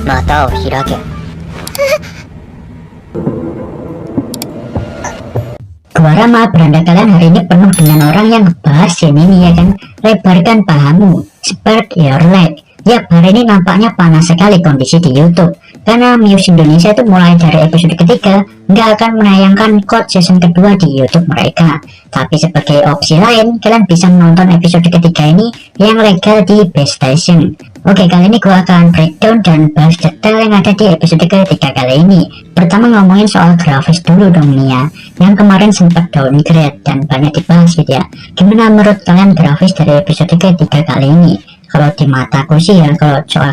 Mata Hirage. Gua Rama, beranda kalian hari ini penuh dengan orang yang ngebahas ini ya kan. Lebarkan pahamu, spread your leg. Yap, hari ini nampaknya panas sekali kondisi di YouTube karena Muse Indonesia itu mulai dari episode ketiga nggak akan menayangkan Code season kedua di YouTube mereka. Tapi sebagai opsi lain, kalian bisa menonton episode ketiga ini yang legal di Best Station. Oke, kali ini gua akan breakdown dan bahas detail yang ada di episode ketiga kali ini. Pertama ngomongin soal grafis dulu dong nih ya, yang kemarin sempat downgrade dan banyak dibahas gitu ya. Gimana menurut kalian grafis dari episode ketiga kali ini? Kalau di mataku sih ya, kalau soal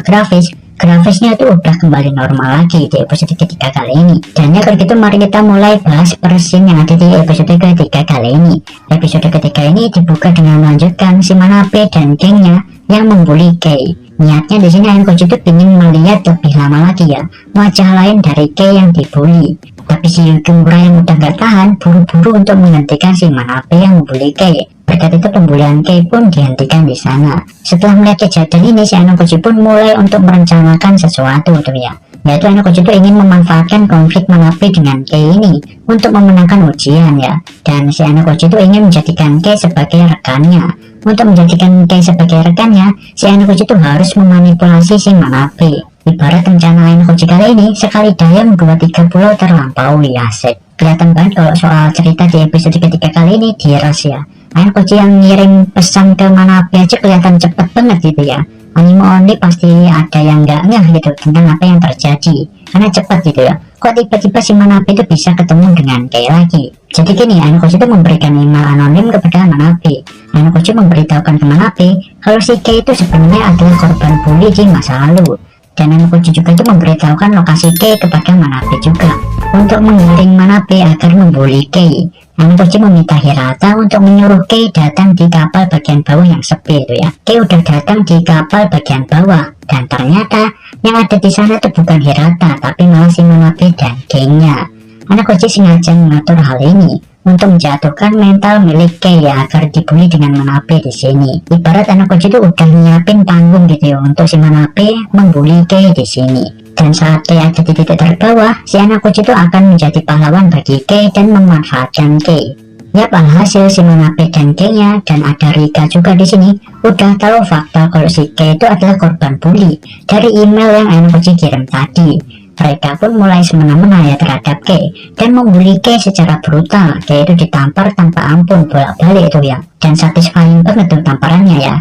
grafisnya itu udah kembali normal lagi di episode ketiga kali ini. Dan ya kalau gitu mari kita mulai bahas per scene yang ada di episode ketiga kali ini. Episode ketiga ini dibuka dengan melanjutkan si Manabe dan gengnya yang membuli Kei. Niatnya di sini Ayano itu ingin melihat lebih lama lagi ya wajah lain dari Kei yang dibully. Tapi si Yukimura yang udah gak tahan buru-buru untuk menghentikan si Manabe yang membuli Kei. Berkat itu pembulian Kei pun dihentikan di sana. Setelah melihat kejadian ini, si Ayano pun mulai untuk merencanakan sesuatu tuh ya. Yaitu Ayano itu ingin memanfaatkan konflik Manabe dengan Kei ini untuk memenangkan ujian ya. Dan si Ayano itu ingin menjadikan Kei sebagai rekannya. Untuk menjadikan Kei sebagai rekannya, si Ayano itu harus memanipulasi si Manabe. Ibarat rencana Ayano kali ini, sekali daya membuat 3 pulau terlampaui. Asik. Kelihatan banget kalau soal cerita di episode ketiga kali ini diras ya. Ayano yang ngirim pesan ke Manabe aja kelihatan cepet banget gitu ya. Anime only pasti ada yang nggak ngeh gitu tentang apa yang terjadi karena cepat gitu ya. Kok tiba-tiba si Manabe itu bisa ketemu dengan Kei lagi. Jadi gini, Ayano itu memberikan email anonim kepada Manabe. Ayano memberitahukan ke Manabe kalau si Kei itu sebenarnya adalah korban bully di masa lalu. Dan Ayano juga itu memberitahukan lokasi Kei kepada Manabe juga untuk menggiring Manabe agar membuli Kei. Ayano meminta Hirata untuk menyuruh Kei datang di kapal bagian bawah yang sepi itu ya. Kei udah datang di kapal bagian bawah dan ternyata yang ada di sana itu bukan Hirata tapi malah si Manabe dan gengnya. Ayano sengaja mengatur hal ini untuk menjatuhkan mental milik Kei ya, agar dibully dengan Manabe di sini. Ibarat Ayano itu udah nyiapin panggung gitu ya untuk si Manabe membuli Kei di sini. Dan saat Kei ada di titik terbawah, si Ayano itu akan menjadi pahlawan bagi Kei dan memanfaatkan Kei. Yap, alhasil si Manabe dan gengnya dan ada Rika juga di sini udah tahu fakta kalau si Kei itu adalah korban bully dari email yang Ayano kirim tadi. Mereka pun mulai semena-mena ya terhadap Kei dan membuli Kei secara brutal. Kei itu ditampar tanpa ampun bolak-balik itu ya, dan satisfying banget tuh tamparannya ya.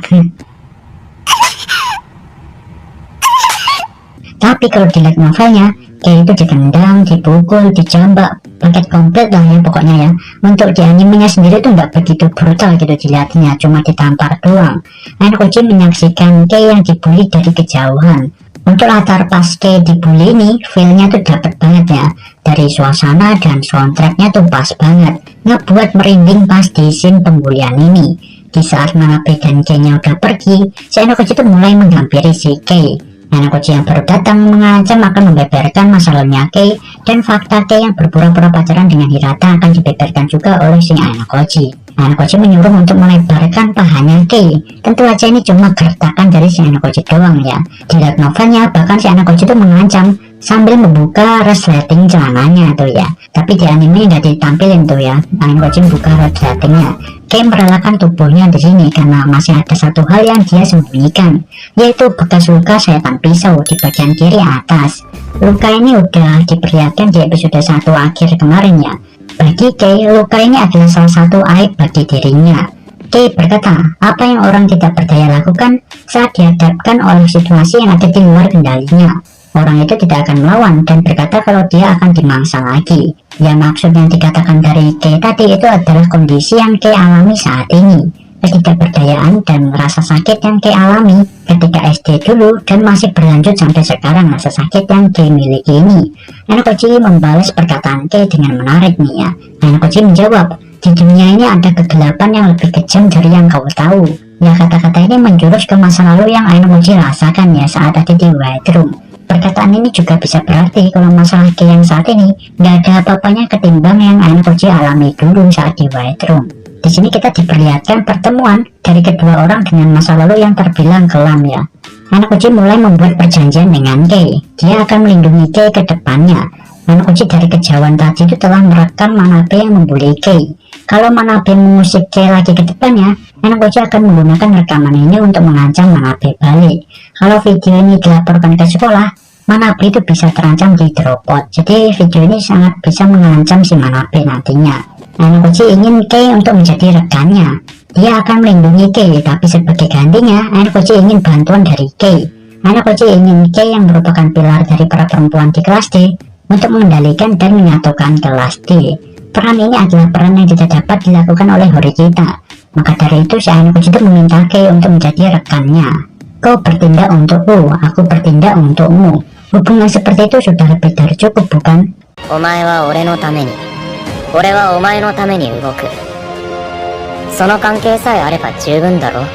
Tapi kalau dilihat novelnya, Kei itu ditendang, dipukul, dijambak, paket komplit lah ya pokoknya ya. Untuk di animenya sendiri tuh nggak begitu brutal gitu dilihatnya, cuma ditampar doang. Ayano menyaksikan Kei yang dibully dari kejauhan. Untuk latar pas Kei dibully ini, feel-nya tuh dapet banget ya. Dari suasana dan soundtracknya tuh pas banget, ngebuat merinding pas di scene pembulian ini. Di saat Manabe dan Kei-nya udah pergi, si Ayano tuh mulai menghampiri si Kei. Ayano yang baru datang mengancam akan membeberkan masalahnya Kei, dan fakta Kei yang berpura-pura pacaran dengan Hirata akan dibeberkan juga oleh si Ayano. Ayano menyuruh untuk melebarkan pahanya Kei. Tentu aja ini cuma gertakan dari si Ayano doang ya. Dilihat novelnya, bahkan si Ayano itu mengancam sambil membuka resleting celananya tuh ya. Tapi di anime nggak ditampilin tuh ya. Ayano buka resletingnya. Kei merelakan tubuhnya di sini karena masih ada satu hal yang dia sembunyikan, yaitu bekas luka sayatan pisau di bagian kiri atas. Luka ini udah diperlihatkan di episode 1 akhir kemarin ya. Bagi Kei, luka ini adalah salah satu aib bagi dirinya. Kei berkata, apa yang orang tidak berdaya lakukan saat dihadapkan oleh situasi yang ada di luar kendalinya. Orang itu tidak akan melawan dan berkata kalau dia akan dimangsa lagi. Ya, maksud yang dikatakan dari Kei tadi itu adalah kondisi yang Kei alami saat ini. Ketidakberdayaan dan rasa sakit yang Kei alami ketika SD dulu dan masih berlanjut sampai sekarang rasa sakit yang Kei miliki ini. Ayano membalas perkataan Kei dengan menarik nih ya. Ayano menjawab, di dunia ini ada kegelapan yang lebih kejam dari yang kau tahu. Ya, kata-kata ini menjurus ke masa lalu yang Ayano rasakan ya saat ada di White Room. Perkataan ini juga bisa berarti kalau masalah Kei yang saat ini nggak ada apa-apanya ketimbang yang Ayano alami dulu saat di White Room. Di sini kita diperlihatkan pertemuan dari kedua orang dengan masa lalu yang terbilang kelam ya. Anak Uji mulai membuat perjanjian dengan Kei. Dia akan melindungi Kei ke depannya. Anak Uji dari kejauhan tadi itu telah merekam Manabe yang membuli Kei. Kalau Manabe mengusik Kei lagi ke depannya, Anak Uji akan menggunakan rekaman ini untuk mengancam Manabe balik. Kalau video ini dilaporkan ke sekolah, Manabe itu bisa terancam di dropot. Jadi video ini sangat bisa mengancam si Manabe nantinya. Anak Uji ingin Kei untuk menjadi rekannya. Dia akan melindungi Kei, tapi sebagai gantinya, Anak Uji ingin bantuan dari Kei. Anak Uji ingin Kei yang merupakan pilar dari para perempuan di kelas D untuk mengendalikan dan menyatukan kelas D. Peran ini adalah peran yang tidak dapat dilakukan oleh Horikita. Maka dari itu, si Anak Uji itu meminta Kei untuk menjadi rekannya. Kau bertindak untukku, aku bertindak untukmu. Hubungan seperti itu sudah lebih dari cukup, bukan? お前は俺のために、俺はお前のために動く。その関係さえあれば十分だろ。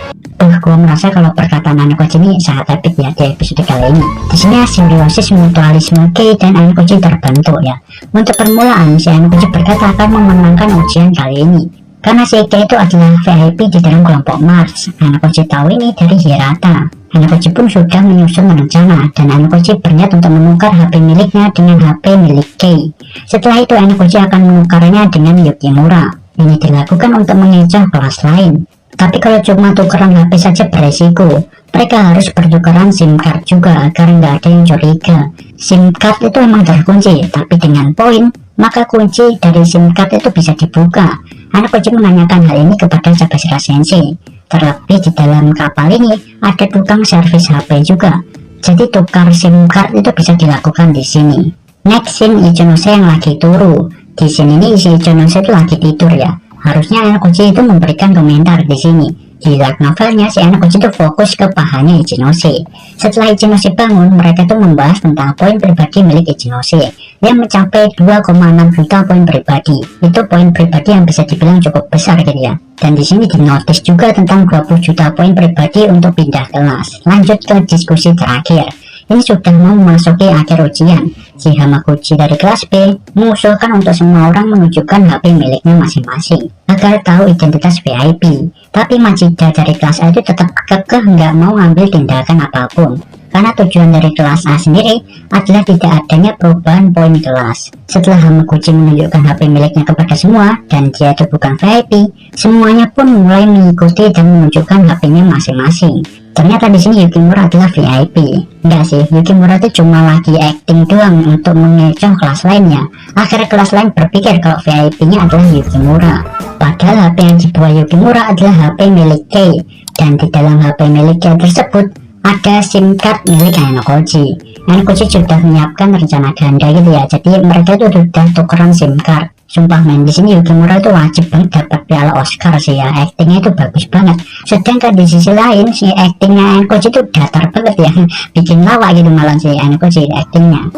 Gue merasa kalau perkataan Anak Uji ini sangat epic ya di episode kali ini. Di sini simbiosis mutualisme Kei dan Anak Uji terbentuk ya. Untuk permulaan, si Anak Uji berkata akan memenangkan ujian kali ini. Karena si Kei itu adalah VIP di dalam kelompok Mars. Anak Uji tahu ini dari Hirata. Anak Uji pun sudah menyusun rencana dan Anak Uji berniat untuk menukar HP miliknya dengan HP milik Kei. Setelah itu Anak Uji akan menukarnya dengan Yukimura. Ini dilakukan untuk mengecoh kelas lain. Tapi kalau cuma tukeran HP saja beresiko. Mereka harus bertukaran SIM card juga agar nggak ada yang curiga. SIM card itu memang terkunci, tapi dengan poin, maka kunci dari SIM card itu bisa dibuka. Anak Uji menanyakan hal ini kepada Sabashira Sensei. Terlebih di dalam kapal ini ada tukang servis HP juga. Jadi tukar SIM card itu bisa dilakukan di sini. Next scene Ichinose yang lagi turu. Di sini nih si Ichinose itu lagi tidur ya. Harusnya Anak Uji itu memberikan komentar di sini. Di light novelnya si Anak Uji itu fokus ke pahanya Ichinose. Setelah Ichinose bangun, mereka itu membahas tentang poin pribadi milik Ichinose yang mencapai 2,6 juta poin pribadi. Itu poin pribadi yang bisa dibilang cukup besar gitu ya. Dan di sini dinotis juga tentang 20 juta poin pribadi untuk pindah kelas. Lanjut ke diskusi terakhir. Ini sudah mau memasuki akhir ujian. Si Hamaguchi dari kelas B mengusulkan untuk semua orang menunjukkan HP miliknya masing-masing agar tahu identitas VIP. Tapi Machida dari kelas A itu tetap kekeh nggak mau ngambil tindakan apapun. Karena tujuan dari kelas A sendiri adalah tidak adanya perubahan poin kelas. Setelah Hamaguchi menunjukkan HP miliknya kepada semua dan dia itu bukan VIP, semuanya pun mulai mengikuti dan menunjukkan HP-nya masing-masing. Ternyata di sini Yukimura adalah VIP. Enggak sih, Yukimura itu cuma lagi acting doang untuk mengecoh kelas lainnya. Akhirnya kelas lain berpikir kalau VIP-nya adalah Yukimura. Padahal HP yang dibawa Yukimura adalah HP milik Kei. Dan di dalam HP milik Kei tersebut ada SIM card milik Anak Uji. Anak Uji sudah menyiapkan rencana ganda gitu ya. Jadi mereka itu sudah tukeran SIM card. Sumpah men, di sini Yukimura itu wajib banget dapat piala Oscar sih ya. Actingnya itu bagus banget. Sedangkan di sisi lain si actingnya Anak Uji itu datar banget ya. Bikin lawak gitu malah si Anak Uji actingnya.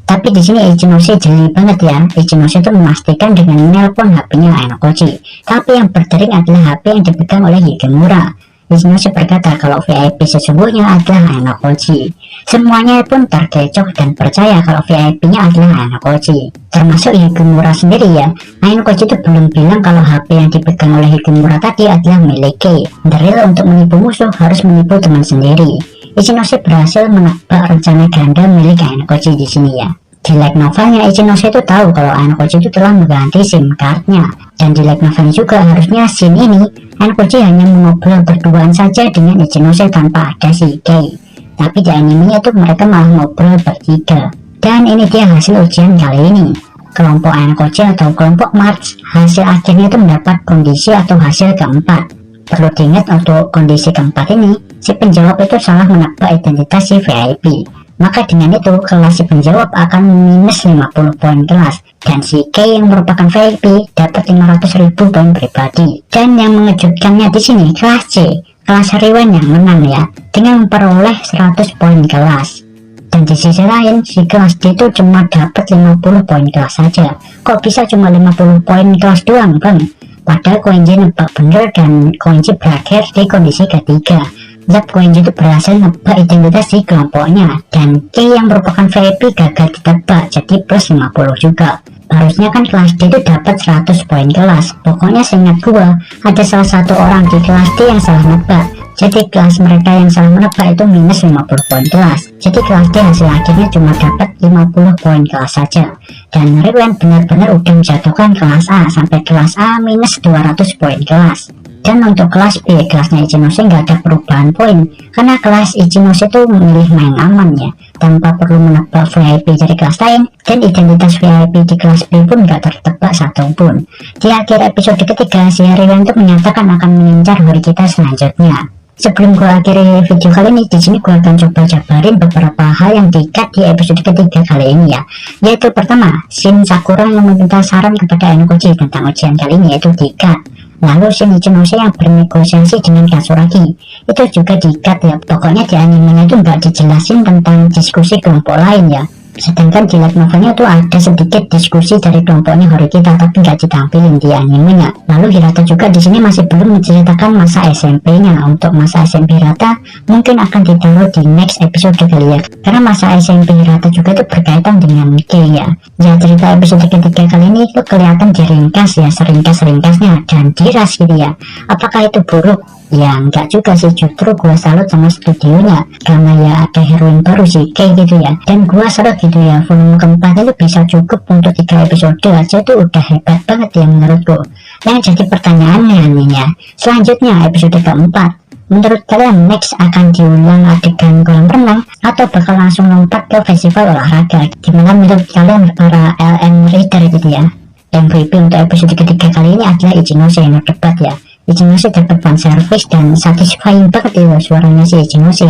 Tapi di sini Ichinose jeli banget ya. Ichinose itu memastikan dengan menelpon HP-nya Anak Uji. Tapi yang berdering adalah HP yang dipegang oleh Yukimura. Ichinose berkata kalau VIP sesungguhnya adalah Anak Uji. Semuanya pun terkecoh dan percaya kalau VIP-nya adalah Anak Uji. Termasuk Yukimura sendiri ya. Anak Uji itu belum bilang kalau HP yang dipegang oleh Yukimura tadi adalah milik Kei. Drill untuk menipu musuh harus menipu teman sendiri. Ichinose berhasil menebak rencana ganda milik Anak Uji di sini ya. Di light novelnya Ichinose itu tahu kalau Anak Uji itu telah mengganti SIM cardnya. Dan di light novel juga harusnya scene ini Anak Uji hanya mengobrol berduaan saja dengan Ichinose tanpa ada si Kei. Tapi di animenya itu mereka malah ngobrol bertiga. Dan ini dia hasil ujian kali ini. Kelompok Anak Uji atau kelompok Mars hasil akhirnya itu mendapat kondisi atau hasil keempat. Perlu diingat untuk kondisi keempat ini, si penjawab itu salah menebak identitas si VIP. Maka dengan itu kelas si penjawab akan minus 50 poin kelas dan si Kei yang merupakan VIP dapat 500.000 poin pribadi. Dan yang mengejutkannya di sini kelas C, kelas Riwan yang menang ya dengan memperoleh 100 poin kelas. Dan di sisi lain si kelas D itu cuma dapat 50 poin kelas saja. Kok bisa cuma 50 poin kelas doang bang? Padahal Koenji nebak bener dan Koenji berakhir di kondisi ketiga. Zap Koenji itu berhasil nebak identitas di kelompoknya dan Kei yang merupakan VIP gagal ditebak jadi plus 50 juga. Harusnya kan kelas D itu dapat 100 poin kelas. Pokoknya seingat gua ada salah satu orang di kelas D yang salah nebak. Jadi kelas mereka yang salah menebak itu minus 50 poin kelas. Jadi kelas D hasil akhirnya cuma dapat 50 poin kelas saja. Dan Ridwan benar-benar udah menjatuhkan kelas A sampai kelas A minus 200 poin kelas. Dan untuk kelas B, kelasnya Ichinose nggak ada perubahan poin, karena kelas Ichinose itu memilih main aman ya, tanpa perlu menebak VIP dari kelas lain, dan identitas VIP di kelas B pun nggak tertebak satupun. Di akhir episode ketiga, si Ridwan itu menyatakan akan mengincar hori kita selanjutnya. Sebelum gue akhiri video kali ini, di sini gue akan coba jabarin beberapa hal yang di-cut di episode ketiga kali ini ya. Yaitu pertama, Shin Sakura yang meminta saran kepada Enokoji tentang ujian kali ini itu di-cut. Lalu Shin Ichinose yang bernegosiasi dengan Katsuragi itu juga di-cut ya. Pokoknya di animenya itu nggak dijelasin tentang diskusi kelompok lain ya. Sedangkan di light novelnya tuh ada sedikit diskusi dari kelompoknya Horikita, tapi nggak ditampilin di animenya. Lalu Hirata juga di sini masih belum menceritakan masa SMP-nya. Untuk masa SMP Hirata mungkin akan ditaruh di next episode kali ya, karena masa SMP Hirata juga itu berkaitan dengan Kei ya. Ya, cerita episode ketiga kali ini itu kelihatan diringkas ya, seringkas-ringkasnya dan diras gitu ya. Apakah itu buruk? Ya enggak juga sih, justru gua salut sama studionya, karena ya ada heroin baru sih kayak gitu ya. Dan gua salut gitu ya, volume keempat itu bisa cukup untuk 3 episode aja tuh udah hebat banget ya menurutku. Yang jadi pertanyaannya nih ya, selanjutnya episode keempat, menurut kalian next akan diulang adegan kolam renang atau bakal langsung lompat ke festival olahraga? Gimana menurut kalian para LM reader gitu ya? MVP untuk episode ketiga kali ini adalah Ichinose yang debat ya. Ichinose dapat fan service dan satisfying banget ya suaranya si Ichinose,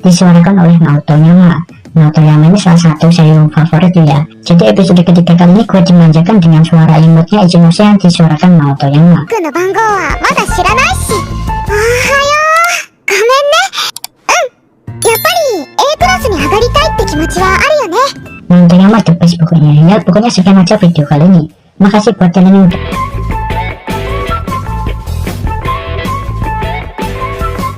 disuarakan oleh Naotoyama. Naotoyama ini salah satu sayu favorit ya. Jadi episode ketiga kali ini gue dimanjakan dengan suara imutnya Ichinose yang disuarakan Naotoyama. Naotoyama the best pokoknya ya. Pokoknya sekian aja video kali ini. Makasih buat kalian yang udah